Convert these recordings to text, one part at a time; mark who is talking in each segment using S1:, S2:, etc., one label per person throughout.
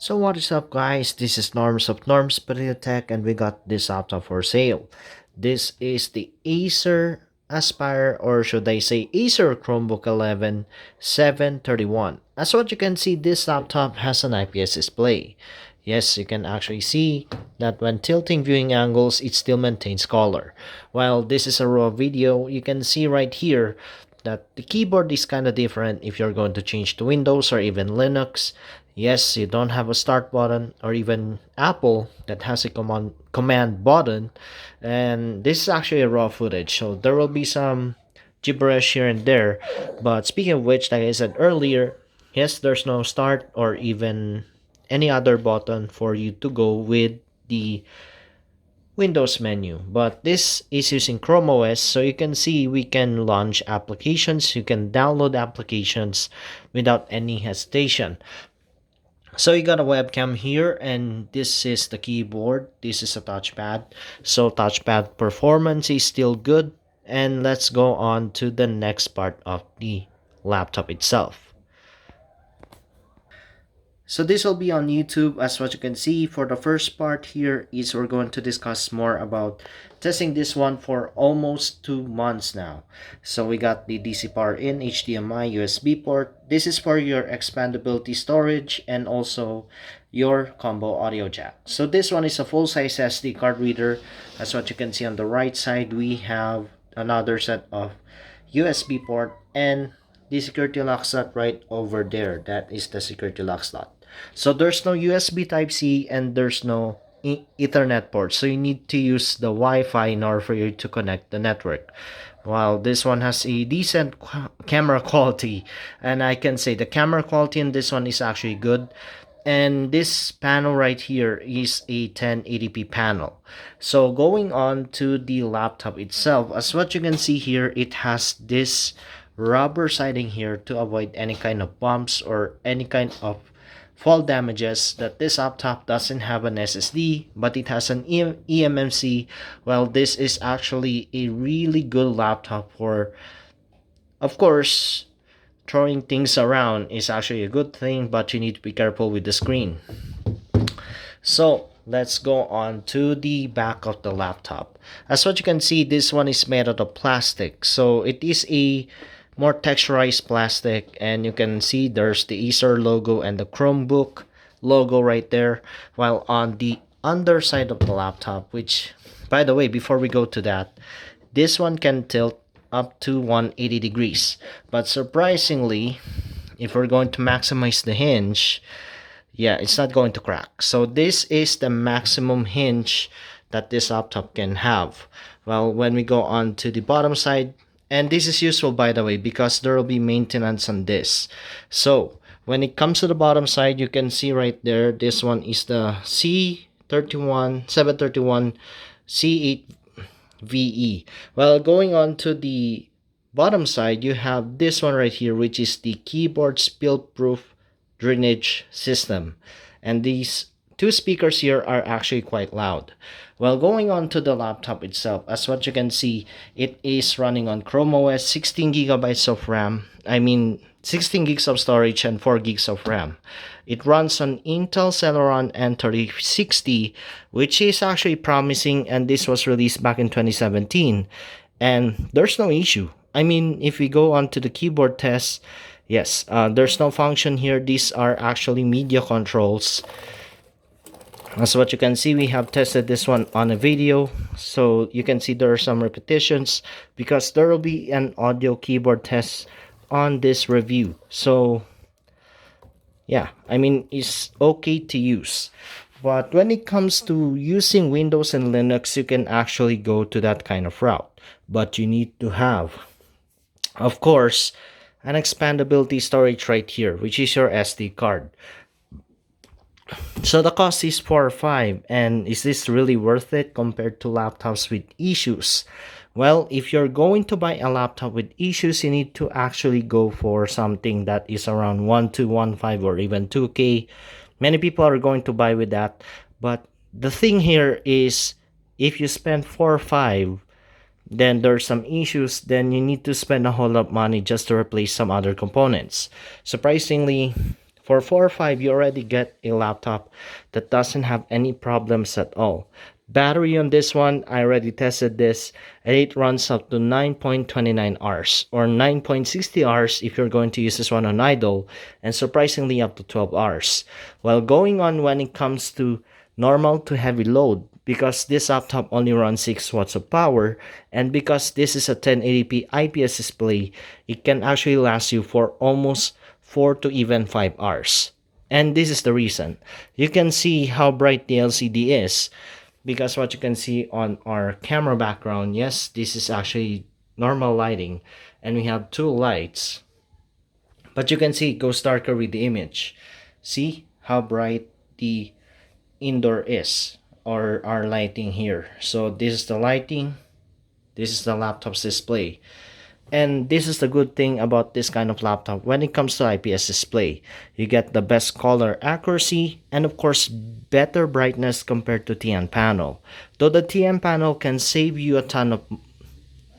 S1: So what is up guys, this is Norms of Norms Potato Tech and we got this laptop for sale. This is the Acer Aspire, or should I say Acer Chromebook 11 731. As what you can see, this laptop has an IPS display. Yes, you can actually see that when tilting viewing angles, it still maintains color. While this is a raw video, you can see right here that the keyboard is kind of different if you're going to change to Windows or even Linux. Yes, you don't have a start button, or even Apple that has a command button. And this is actually a raw footage, so there will be some gibberish here and there. But speaking of which, like I said earlier, yes, there's no start or even any other button for you to go with the Windows menu, but this is using Chrome OS, so you can see we can launch applications, you can download applications without any hesitation. So you got a webcam here, and this is the keyboard, this is a touchpad, so touchpad performance is still good. And let's go on to the next part of the laptop itself. So this will be on YouTube. As what you can see, for the first part here is we're going to discuss more about testing this one for almost 2 months now. So we got the DC power in, HDMI, USB port. This is for your expandability storage and also your combo audio jack. So this one is a full-size SD card reader. As what you can see on the right side, we have another set of USB port and the security lock slot right over there. That is the security lock slot. So there's no USB Type-C and there's no Ethernet port. So you need to use the Wi-Fi in order for you to connect the network. While this one has a decent camera quality, and I can say the camera quality in this one is actually good. And this panel right here is a 1080p panel. So going on to the laptop itself, as what you can see here, it has this rubber siding here to avoid any kind of bumps or any kind of fall damages. That this laptop doesn't have an SSD, but it has an eMMC. Well, this is actually a really good laptop for, of course, throwing things around is actually a good thing, but you need to be careful with the screen. So let's go on to the back of the laptop. As what you can see, this one is made out of plastic, so it is a more texturized plastic, and you can see there's the Acer logo and the Chromebook logo right there. While on the underside of the laptop, which by the way, before we go to that, this one can tilt up to 180 degrees, but surprisingly, if we're going to maximize the hinge, yeah, it's not going to crack. So this is the maximum hinge that this laptop can have. Well, when we go on to the bottom side, and this is useful by the way because there will be maintenance on this. So when it comes to the bottom side, you can see right there, this one is the C731 C8VE. Well, going on to the bottom side, you have this one right here, which is the keyboard spill-proof drainage system. And these two speakers here are actually quite loud. Well, going on to the laptop itself, as what you can see, it is running on Chrome OS, 16 gigabytes of RAM. 16 gigs of storage and 4 gigs of RAM. It runs on Intel Celeron N3060, which is actually promising, and this was released back in 2017. And there's no issue. If we go on to the keyboard test, yes, there's no function here. These are actually media controls. As what you can see, we have tested this one on a video, so you can see there are some repetitions because there will be an audio keyboard test on this review. So yeah, it's okay to use. But when it comes to using Windows and Linux, you can actually go to that kind of route. But you need to have, of course, an expandability storage right here, which is your SD card. So the cost is 4 or 5, and is this really worth it compared to laptops with issues? Well, if you're going to buy a laptop with issues, you need to actually go for something that is around 1,215 or even 2K. Many people are going to buy with that, but the thing here is if you spend 4 or 5, then there's some issues, then you need to spend a whole lot of money just to replace some other components. Surprisingly, For 4 or 5, you already get a laptop that doesn't have any problems at all. Battery on this one, I already tested this, and it runs up to 9.29 hours or 9.60 hours if you're going to use this one on idle, and surprisingly up to 12 hours. Well, going on when it comes to normal to heavy load, because this laptop only runs 6 watts of power, and because this is a 1080p IPS display, it can actually last you for almost 4 to even 5 hours. And this is the reason. You can see how bright the LCD is, because what you can see on our camera background, yes, this is actually normal lighting, and we have two lights, but you can see it goes darker with the image. See how bright the indoor is, or our lighting here. So this is the lighting, this is the laptop's display. And this is the good thing about this kind of laptop when it comes to IPS display. You get the best color accuracy and of course better brightness compared to TN panel. Though the TN panel can save you a ton of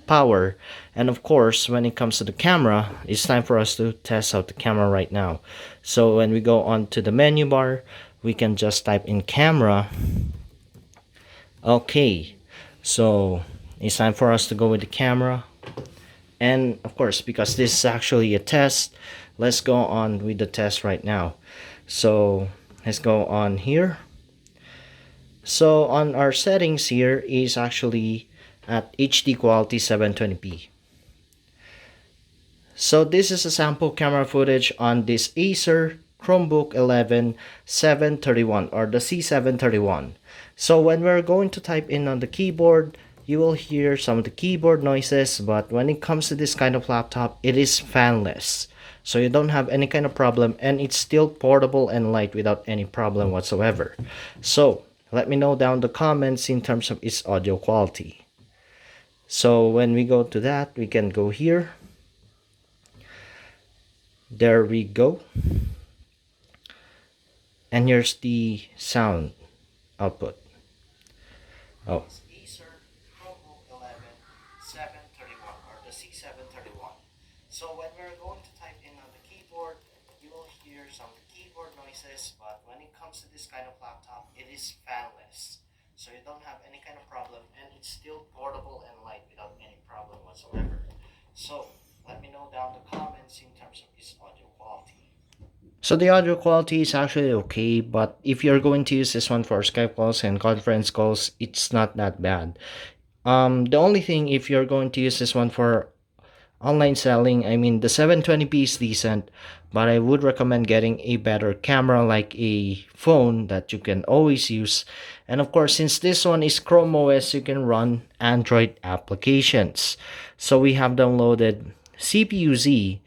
S1: power, and of course when it comes to the camera, it's time for us to test out the camera right now. So when we go on to the menu bar, we can just type in camera. Okay, so it's time for us to go with the camera. And of course, because this is actually a test, let's go on with the test right now. So let's go on here. So on our settings here is actually at HD quality 720p. So this is a sample camera footage on this Acer chromebook11 731 or the C731. So when we're going to type in on the keyboard, you will hear some of the keyboard noises, but when it comes to this kind of laptop, it is fanless. So you don't have any kind of problem, and it's still portable and light without any problem whatsoever. So let me know down the comments in terms of its audio quality. So when we go to that, we can go here. There we go. And here's the sound output. Oh. Acer chromebook11 731 or the C731. So when we're going to type in on the keyboard, you will hear some keyboard noises, but when it comes to this kind of laptop, it is fanless. So you don't have any kind of problem, and it's still portable and light without any problem whatsoever. So let me know down the comments in terms of its audio quality. So the audio quality is actually okay, but if you're going to use this one for Skype calls and conference calls, it's not that bad. The only thing, if you're going to use this one for online selling, I mean the 720p is decent, but I would recommend getting a better camera like a phone that you can always use. And of course, since this one is Chrome OS, you can run Android applications. So we have downloaded CPU-Z,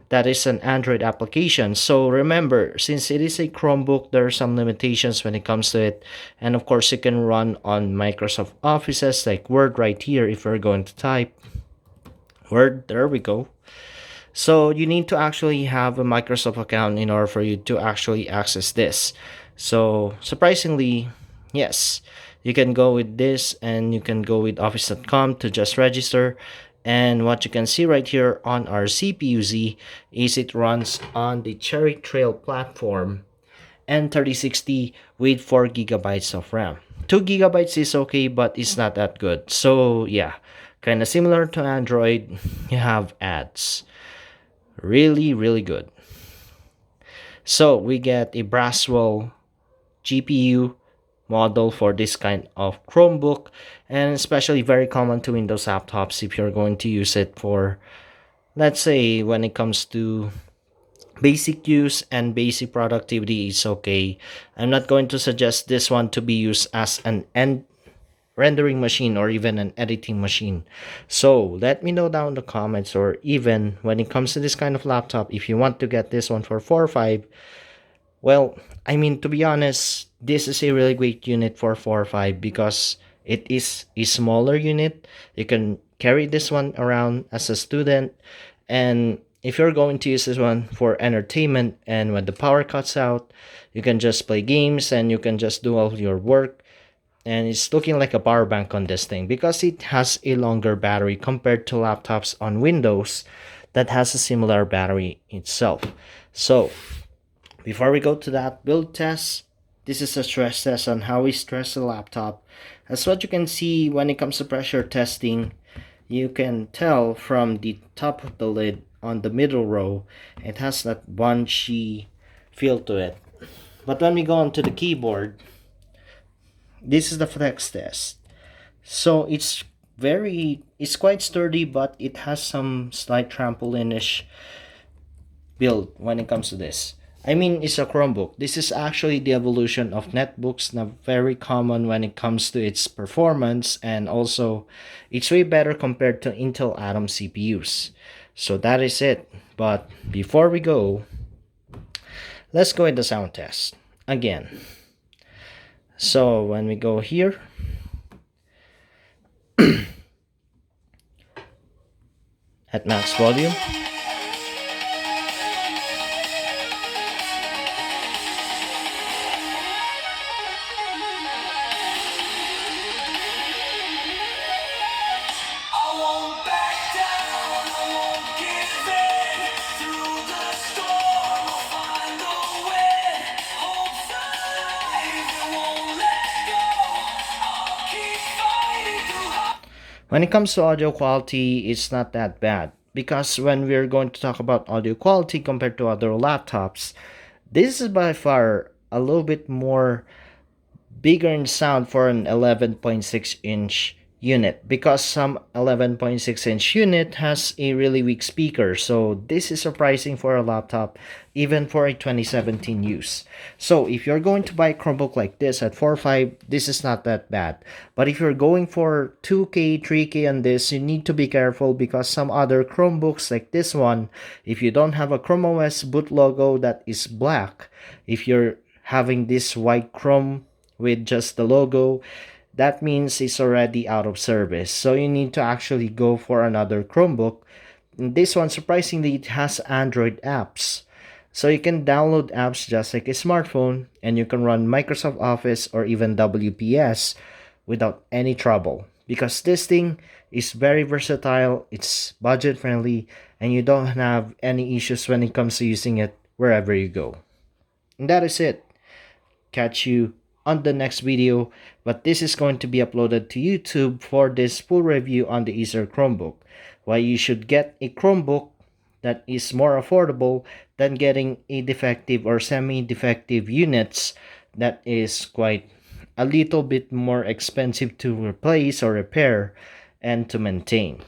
S1: that is an Android application. So remember, since it is a Chromebook, there are some limitations when it comes to it. And of course, you can run on Microsoft Offices like Word right here if you're going to type Word. There we go. So you need to actually have a Microsoft account in order for you to actually access this. So surprisingly, yes, you can go with this, and you can go with office.com to just register. And what you can see right here on our CPU-Z is it runs on the Cherry Trail platform and 3060 with 4 gigabytes of RAM. 2 gigabytes is okay, but it's not that good. So yeah, kind of similar to Android, you have ads. Really, really good. So we get a Braswell GPU model for this kind of Chromebook, and especially very common to Windows laptops if you're going to use it for, let's say, when it comes to basic use and basic productivity, is okay. I'm not going to suggest this one to be used as an end rendering machine or even an editing machine. So let me know down in the comments, or even when it comes to this kind of laptop, if you want to get this one for 4 or 5. Well, I mean, to be honest, this is a really great unit for 4 or 5 because it is a smaller unit. You can carry this one around as a student, and if you're going to use this one for entertainment, and when the power cuts out, you can just play games and you can just do all your work. And it's looking like a power bank on this thing because it has a longer battery compared to laptops on Windows that has a similar battery itself. So Before we go to that build test, this is a stress test on how we stress the laptop. As what you can see when it comes to pressure testing, you can tell from the top of the lid on the middle row, it has that bunchy feel to it. But when we go onto the keyboard, this is the flex test. So it's quite sturdy, but it has some slight trampoline-ish build when it comes to this. I mean, it's a Chromebook. This is actually the evolution of netbooks, na very common when it comes to its performance, and also it's way better compared to Intel Atom CPUs. So that is it. But before we go, let's go with the sound test again. So when we go here, at max volume, when it comes to audio quality, it's not that bad. Because when we're going to talk about audio quality compared to other laptops, this is by far a little bit more bigger in sound for an 11.6-inch unit, because some 11.6-inch unit has a really weak speaker. So this is surprising for a laptop, even for a 2017 use. So if you're going to buy a Chromebook like this at 4.5, this is not that bad. But if you're going for 2K, 3K on this, you need to be careful, because some other Chromebooks like this one, if you don't have a Chrome OS boot logo that is black, if you're having this white Chrome with just the logo, that means it's already out of service. So you need to actually go for another Chromebook. And this one, surprisingly, it has Android apps. So you can download apps just like a smartphone, and you can run Microsoft Office or even WPS without any trouble. Because this thing is very versatile, it's budget friendly, and you don't have any issues when it comes to using it wherever you go. And that is it. Catch you on the next video, but this is going to be uploaded to YouTube for this full review on the Acer Chromebook. Why you should get a Chromebook that is more affordable than getting a defective or semi-defective units that is quite a little bit more expensive to replace or repair and to maintain.